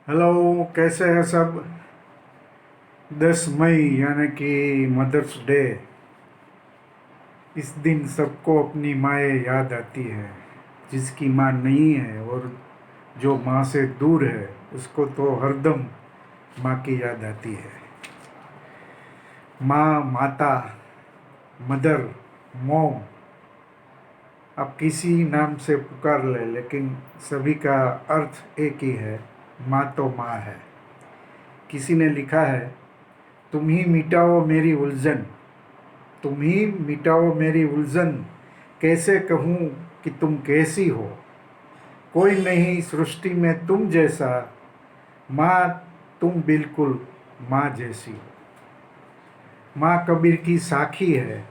Hello, कैसे हैं सब। 10 मई यानी कि मदर्स डे। इस दिन सबको अपनी माएँ याद आती है। जिसकी माँ नहीं है और जो माँ से दूर है उसको तो हरदम माँ की याद आती है। माँ, माता, मदर, मॉम, आप किसी नाम से पुकार ले, लेकिन सभी का अर्थ एक ही है। माँ तो माँ है। किसी ने लिखा है, तुम ही मिटाओ मेरी उलझन, तुम ही मिटाओ मेरी उलझन, कैसे कहूँ कि तुम कैसी हो। कोई नहीं सृष्टि में तुम जैसा, माँ तुम बिल्कुल माँ जैसी हो। माँ कबीर की साखी है,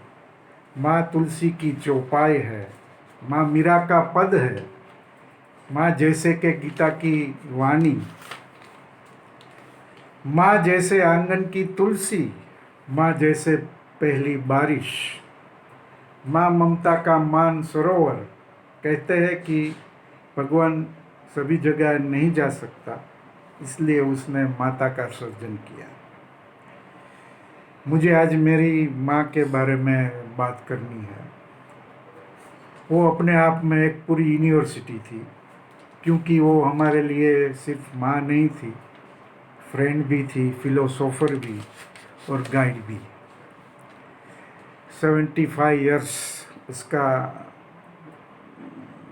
माँ तुलसी की चौपाई है, माँ मीरा का पद है, माँ जैसे के गीता की वाणी, माँ जैसे आंगन की तुलसी, माँ जैसे पहली बारिश, माँ ममता का मान सरोवर। कहते हैं कि भगवान सभी जगह नहीं जा सकता, इसलिए उसने माता का सर्जन किया। मुझे आज मेरी माँ के बारे में बात करनी है। वो अपने आप में एक पूरी यूनिवर्सिटी थी, क्योंकि वो हमारे लिए सिर्फ माँ नहीं थी, फ्रेंड भी थी, फिलोसोफर भी और गाइड भी। 75 ईयर्स उसका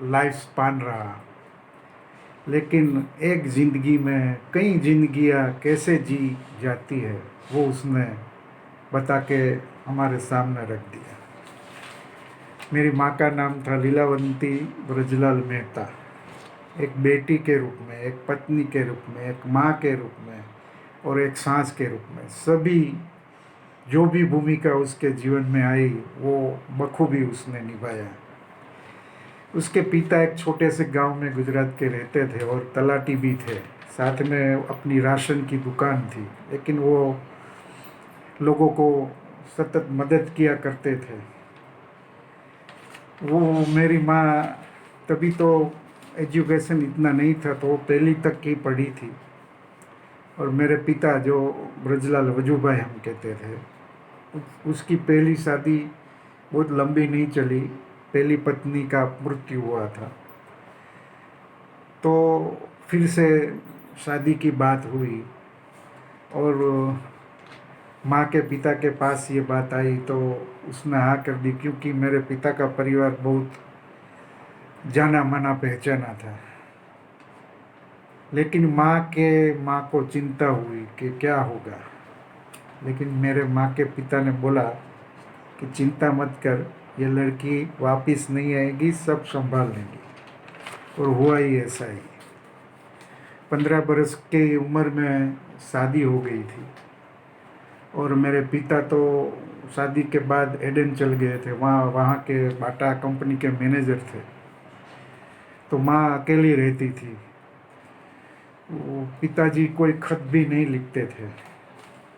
लाइफ स्पान रहा। लेकिन एक ज़िंदगी में कई जिंदगियां कैसे जी जाती है वो उसने बता के हमारे सामने रख दिया। मेरी माँ का नाम था लीलावंती ब्रजलाल मेहता। एक बेटी के रूप में, एक पत्नी के रूप में, एक माँ के रूप में और एक सास के रूप में, सभी जो भी भूमिका उसके जीवन में आई वो बखूबी उसने निभाया। उसके पिता एक छोटे से गांव में गुजरात के रहते थे और तलाटी भी थे, साथ में अपनी राशन की दुकान थी, लेकिन वो लोगों को सतत मदद किया करते थे। वो मेरी माँ तभी तो एजुकेशन इतना नहीं था, तो वो पहली तक की पढ़ी थी। और मेरे पिता जो ब्रजलाल वजूभाई हम कहते थे, उसकी पहली शादी बहुत लंबी नहीं चली, पहली पत्नी का मृत्यु हुआ था। तो फिर से शादी की बात हुई और माँ के पिता के पास ये बात आई तो उसने हाँ कर दी, क्योंकि मेरे पिता का परिवार बहुत जाना माना पहचाना था। लेकिन माँ को चिंता हुई कि क्या होगा। लेकिन मेरे माँ के पिता ने बोला कि चिंता मत कर, ये लड़की वापस नहीं आएगी, सब संभाल लेंगी। और हुआ ही ऐसा ही। 15 बरस की उम्र में शादी हो गई थी और मेरे पिता तो शादी के बाद एडन चल गए थे, वहाँ के बाटा कंपनी के मैनेजर थे। तो माँ अकेली रहती थी। वो पिताजी कोई खत भी नहीं लिखते थे।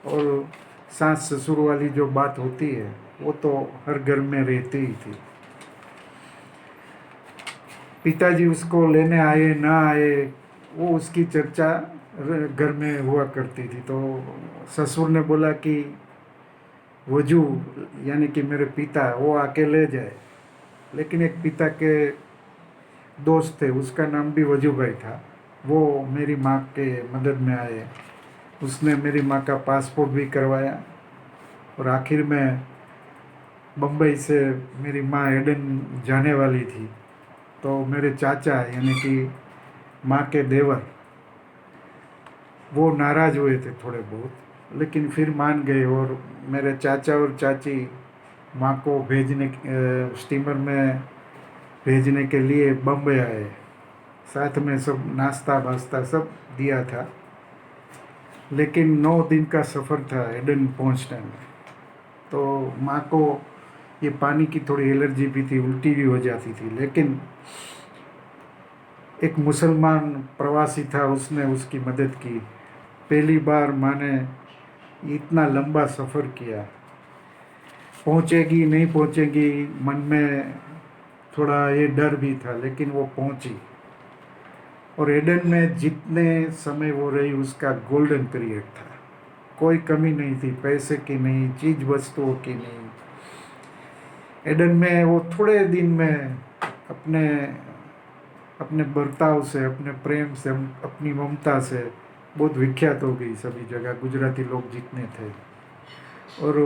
और सास ससुर वाली जो बात होती है वो तो हर घर में रहती ही थी। पिताजी उसको लेने आए ना आए, वो उसकी चर्चा घर में हुआ करती थी। तो ससुर ने बोला कि वजू यानी कि मेरे पिता वो आके ले जाए। लेकिन एक पिता के दोस्त थे, उसका नाम भी वजू भाई था, वो मेरी माँ के मदद में आए। उसने मेरी माँ का पासपोर्ट भी करवाया और आखिर में बम्बई से मेरी माँ एडन जाने वाली थी। तो मेरे चाचा यानी कि माँ के देवर, वो नाराज़ हुए थे थोड़े बहुत, लेकिन फिर मान गए। और मेरे चाचा और चाची माँ को स्टीमर में भेजने के लिए बम्बई आए। साथ में सब नाश्ता वास्ता सब दिया था। लेकिन 9 दिन का सफ़र था एडन पहुंचने में। तो माँ को ये पानी की थोड़ी एलर्जी भी थी, उल्टी भी हो जाती थी। लेकिन एक मुसलमान प्रवासी था, उसने उसकी मदद की। पहली बार माँ ने इतना लंबा सफ़र किया। पहुँचेगी नहीं पहुँचेगी मन में थोड़ा ये डर भी था, लेकिन वो पहुँची। और एडन में जितने समय वो रही उसका गोल्डन पीरियड था। कोई कमी नहीं थी, पैसे की नहीं, चीज वस्तुओं की नहीं। एडन में वो थोड़े दिन में अपने अपने बर्ताव से, अपने प्रेम से, अपनी ममता से बहुत विख्यात हो गई सभी जगह, गुजराती लोग जितने थे। और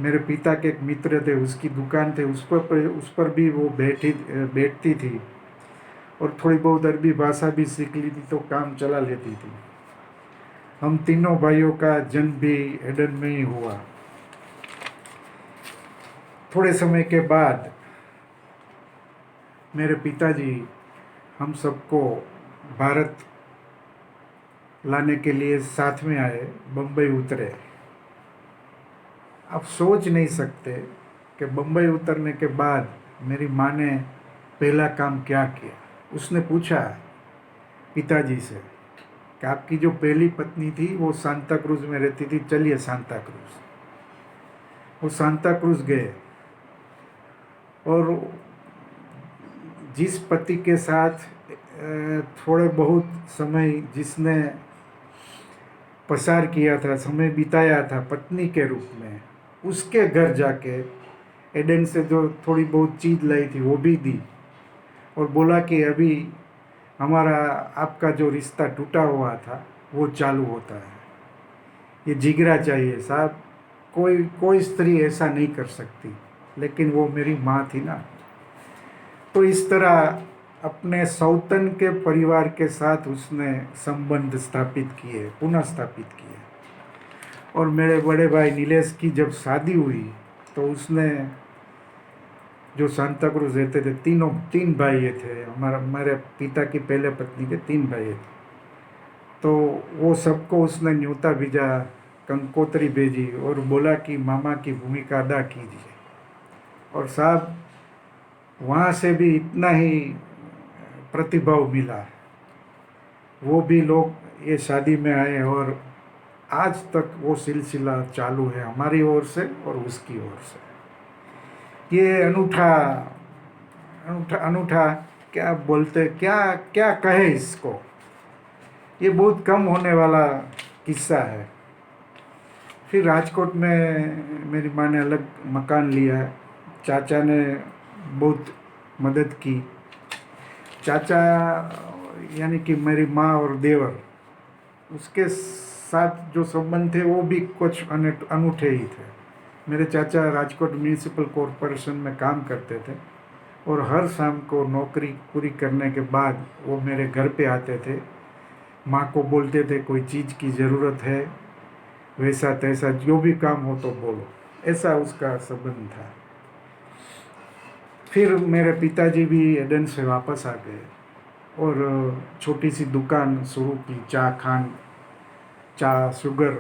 मेरे पिता के एक मित्र थे, उसकी दुकान थे, उस पर भी वो बैठती थी और थोड़ी बहुत अरबी भाषा भी सीख ली थी तो काम चला लेती थी। हम तीनों भाइयों का जन्म भी एडन में ही हुआ। थोड़े समय के बाद मेरे पिताजी हम सबको भारत लाने के लिए साथ में आए, बम्बई उतरे। आप सोच नहीं सकते कि बम्बई उतरने के बाद मेरी माँ ने पहला काम क्या किया। उसने पूछा पिताजी से कि आपकी जो पहली पत्नी थी वो सांता क्रूज में रहती थी, चलिए सांता क्रूज। वो सांता क्रूज गए और जिस पति के साथ थोड़े बहुत समय जिसने पसार किया था, समय बिताया था पत्नी के रूप में, उसके घर जाके एडन से जो थोड़ी बहुत चीज़ लाई थी वो भी दी और बोला कि अभी हमारा आपका जो रिश्ता टूटा हुआ था वो चालू होता है। ये जिगरा चाहिए साहब, कोई कोई स्त्री ऐसा नहीं कर सकती, लेकिन वो मेरी माँ थी ना। तो इस तरह अपने सौतन के परिवार के साथ उसने संबंध स्थापित किए, पुनः स्थापित किए। और मेरे बड़े भाई नीलेश की जब शादी हुई तो उसने, जो सांता क्रूज रहते थे, तीन भाई थे, मेरे पिता की पहले पत्नी के 3 भाई थे। तो वो सबको उसने न्योता भेजा, कंकोत्री भेजी और बोला कि मामा की भूमिका अदा कीजिए। और साहब वहाँ से भी इतना ही प्रतिभाव मिला, वो भी लोग ये शादी में आए और आज तक वो सिलसिला चालू है हमारी ओर से और उसकी ओर से। ये अनूठा अनूठा अनूठा क्या बोलते, क्या क्या कहे इसको, ये बहुत कम होने वाला किस्सा है। फिर राजकोट में मेरी माँ ने अलग मकान लिया, चाचा ने बहुत मदद की। चाचा यानी कि मेरी माँ और देवर, उसके साथ जो संबंध थे वो भी कुछ अनूठे ही थे। मेरे चाचा राजकोट म्यूनिसिपल कॉरपोरेशन में काम करते थे और हर शाम को नौकरी पूरी करने के बाद वो मेरे घर पे आते थे। माँ को बोलते थे कोई चीज़ की ज़रूरत है, वैसा तैसा जो भी काम हो तो बोलो, ऐसा उसका संबंध था। फिर मेरे पिताजी भी एडन से वापस आ गए और छोटी सी दुकान शुरू की, चा शुगर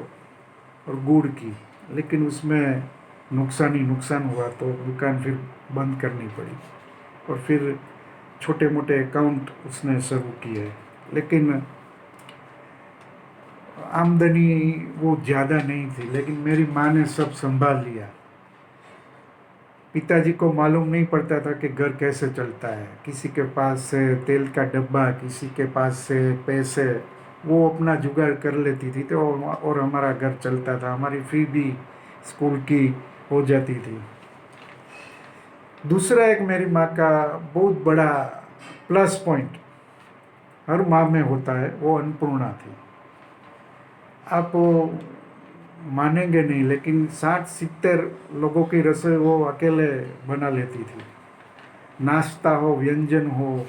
और गुड़ की। लेकिन उसमें नुकसान ही नुकसान हुआ तो दुकान फिर बंद करनी पड़ी और फिर छोटे मोटे अकाउंट उसने शुरू किए। लेकिन आमदनी वो ज़्यादा नहीं थी, लेकिन मेरी माँ ने सब संभाल लिया। पिताजी को मालूम नहीं पड़ता था कि घर कैसे चलता है। किसी के पास से तेल का डब्बा, किसी के पास से पैसे, वो अपना जुगाड़ कर लेती थी तो और हमारा घर चलता था, हमारी फी भी स्कूल की हो जाती थी। दूसरा एक मेरी माँ का बहुत बड़ा प्लस पॉइंट हर माँ में होता है, वो अन्नपूर्णा थी। आप मानेंगे नहीं, लेकिन 60-70 लोगों की रसोई वो अकेले बना लेती थी। नाश्ता हो, व्यंजन हो,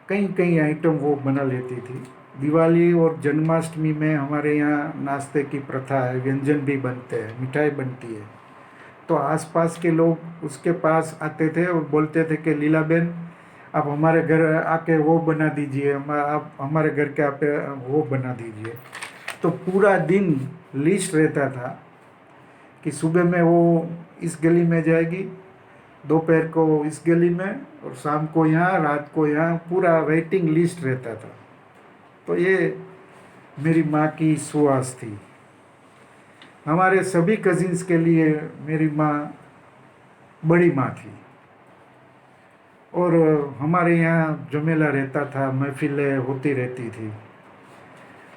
कई कई आइटम वो बना लेती थी। दिवाली और जन्माष्टमी में हमारे यहाँ नाश्ते की प्रथा है, व्यंजन भी बनते हैं, मिठाई बनती है। तो आसपास के लोग उसके पास आते थे और बोलते थे कि लीलाबेन आप हमारे घर आके वो बना दीजिए, आप हमारे घर के आके वो बना दीजिए। तो पूरा दिन लिस्ट रहता था कि सुबह में वो इस गली में जाएगी, दोपहर को इस गली में और शाम को यहाँ, रात को यहाँ, पूरा वेटिंग लिस्ट रहता था। तो ये मेरी माँ की सुआस थी। हमारे सभी कजिन्स के लिए मेरी माँ बड़ी माँ थी। और हमारे यहाँ जमेला रहता था, महफिलें होती रहती थी।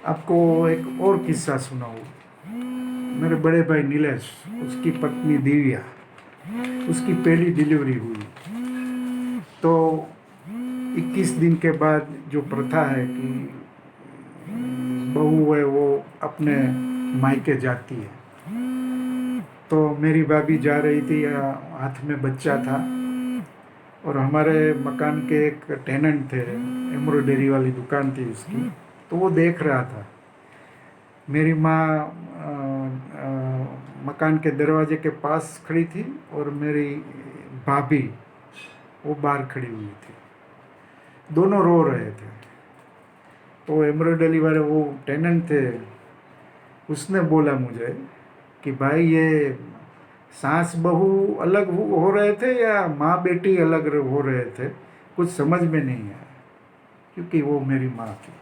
आपको एक और किस्सा सुनाऊँ। मेरे बड़े भाई नीलेश, उसकी पत्नी दिव्या, उसकी पहली डिलीवरी हुई तो 21 दिन के बाद जो प्रथा है कि बहू है वो अपने मायके जाती है, तो मेरी भाभी जा रही थी, हाथ में बच्चा था, और हमारे मकान के एक टेनेंट थे, एम्ब्रॉयडरी वाली दुकान थी उसकी, तो वो देख रहा था। मेरी माँ मकान के दरवाजे के पास खड़ी थी और मेरी भाभी वो बाहर खड़ी हुई थी, दोनों रो रहे थे। तो एम्ब्रॉयडरी वाले वो टेनेंट थे, उसने बोला मुझे कि भाई ये सास बहू अलग हो रहे थे या माँ बेटी अलग हो रहे थे, कुछ समझ में नहीं आया, क्योंकि वो मेरी माँ थी।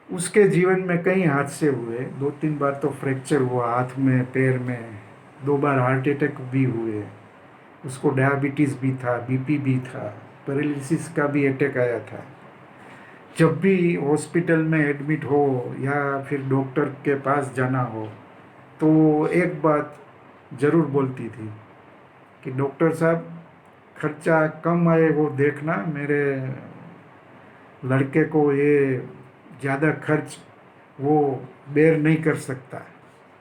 उसके जीवन में कई हादसे हुए, 2-3 बार तो फ्रैक्चर हुआ हाथ में, पैर में, 2 बार हार्ट अटैक भी हुए, उसको डायबिटीज़ भी था, बीपी भी था, पैरालिसिस का भी अटैक आया था। जब भी हॉस्पिटल में एडमिट हो या फिर डॉक्टर के पास जाना हो तो एक बात ज़रूर बोलती थी कि डॉक्टर साहब, खर्चा कम आए वो देखना, मेरे लड़के को ये ज़्यादा खर्च वो बेर नहीं कर सकता,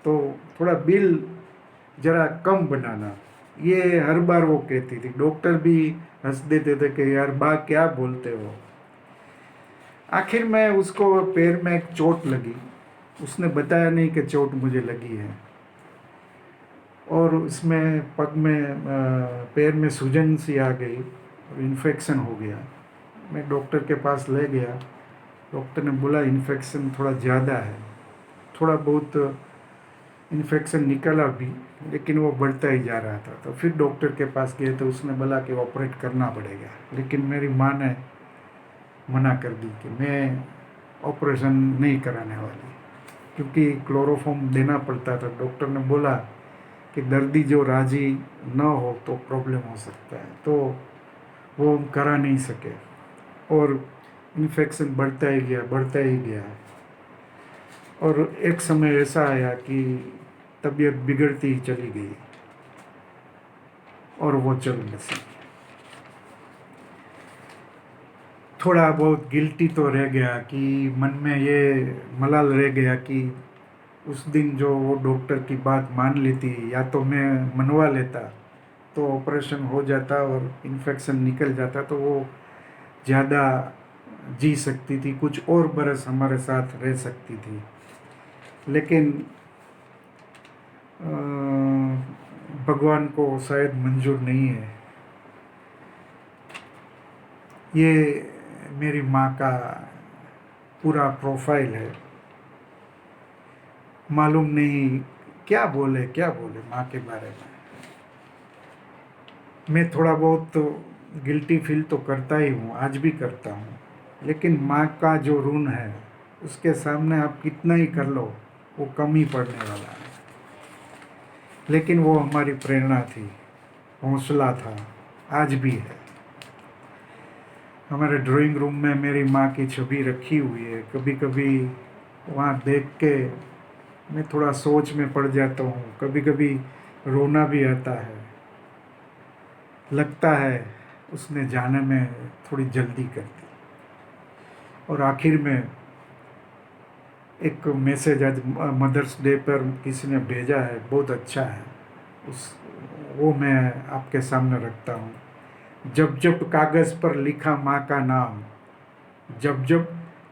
तो थोड़ा बिल ज़रा कम बनाना। ये हर बार वो कहती थी। डॉक्टर भी हंस देते थे कि यार बा क्या बोलते हो। आखिर में उसको पैर में एक चोट लगी, उसने बताया नहीं कि चोट मुझे लगी है, और उसमें पग में पैर में सूजन सी आ गई और इन्फेक्शन हो गया। मैं डॉक्टर के पास ले गया, डॉक्टर ने बोला इन्फेक्शन थोड़ा ज़्यादा है, थोड़ा बहुत इन्फेक्शन निकला भी, लेकिन वो बढ़ता ही जा रहा था। तो फिर डॉक्टर के पास गए तो उसने बोला कि ऑपरेट करना पड़ेगा, लेकिन मेरी माँ ने मना कर दी कि मैं ऑपरेशन नहीं कराने वाली, क्योंकि क्लोरोफॉर्म देना पड़ता था। डॉक्टर ने बोला कि दर्दी जो राजी न हो तो प्रॉब्लम हो सकता है, तो वो हम करा नहीं सके, और इन्फेक्शन बढ़ता ही गया, बढ़ता ही गया, और एक समय ऐसा आया कि तबीयत बिगड़ती ही चली गई और वो चल बसी। थोड़ा बहुत गिल्टी तो रह गया कि मन में ये मलाल रह गया कि उस दिन जो वो डॉक्टर की बात मान लेती, या तो मैं मनवा लेता तो ऑपरेशन हो जाता और इन्फेक्शन निकल जाता, तो वो ज़्यादा जी सकती थी, कुछ और बरस हमारे साथ रह सकती थी। लेकिन भगवान को शायद मंजूर नहीं है। ये मेरी माँ का पूरा प्रोफाइल है। मालूम नहीं क्या बोले माँ के बारे में। मैं थोड़ा बहुत तो गिल्टी फील तो करता ही हूँ, आज भी करता हूँ, लेकिन माँ का जो ऋण है उसके सामने आप कितना ही कर लो वो कम ही पड़ने वाला है। लेकिन वो हमारी प्रेरणा थी, हौसला था, आज भी है। हमारे ड्राइंग रूम में मेरी माँ की छवि रखी हुई है। कभी कभी वहाँ देख के मैं थोड़ा सोच में पड़ जाता हूँ, कभी कभी रोना भी आता है, लगता है उसने जाने में थोड़ी जल्दी कर दी। और आखिर में एक मैसेज आज मदर्स डे पर किसी ने भेजा है, बहुत अच्छा है, वो मैं आपके सामने रखता हूँ। जब जब कागज़ पर लिखा माँ का नाम, जब जब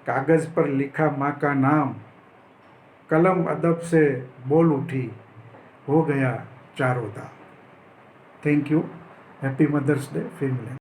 कागज़ पर लिखा माँ का नाम, कलम अदब से बोल उठी, हो गया चारों धाम। Thank you, happy mother's day. फिर मिलेंगे।